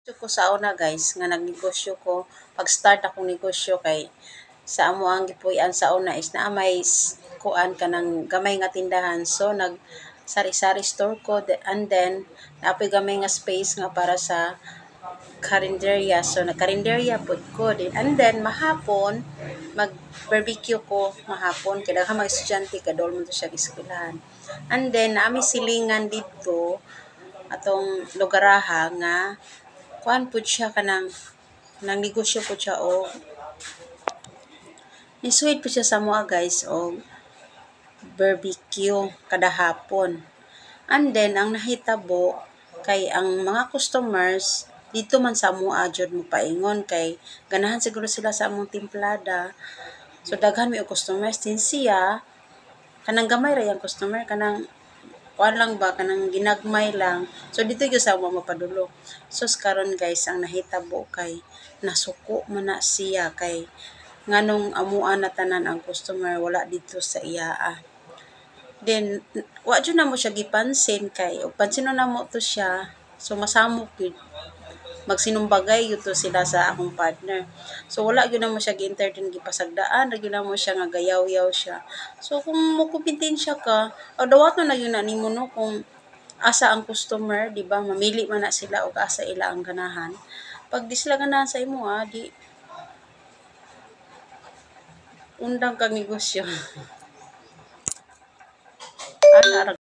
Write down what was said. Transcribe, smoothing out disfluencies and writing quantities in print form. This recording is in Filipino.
Gusto ko sa una guys nga nagnegosyo ko, pag-start akong negosyo kay sa amo ang gipuy-an sa una is naa may kuan ka ng gamay nga tindahan. So nag sari-sari store ko and then napoy gamay nga space nga para sa karinderya. So nagkarinderya pud ko din. And then mahapon mag barbecue ko mahapon kay daghan mga estudyante kadol mo to siya eskwelahan. And then naami silingan dito atong lugaraha nga kuan pud siya kanang nang negosyo pud siya o nisuhid pud siya sa moa guys og barbecue kada hapon. And then ang nahitabo kay ang mga customers dito man sa amoa jud mo paingon kay ganahan siguro sila sa among timplada. So daghan mi og customers din siya kanang gamay ra yang customer kanang kuan lang ba kanang ginagmay lang. So dito gyud sa amo mapadulong. So karon guys ang nahitabo kay nasuko man na siya kay nganong amuan na tanan ang customer wala dito sa iya. Then wa jud na mo siya gipansin kay og pansinon na mo to siya. So masamok gyud magsinumbagay gyud to sila sa akong partner. So wala gyud na mo siya gi-entertain gipasagdaan, ra gyud na mo siya nga gayaw-yaw siya. So kung mo kompetensya ka, dawaton na gyud na nimo no kung asa ang customer, di ba? Mamili man na sila og asa ila ang ganahan. Pag di sila ganahan sa imo di undang kag negosyo. Ana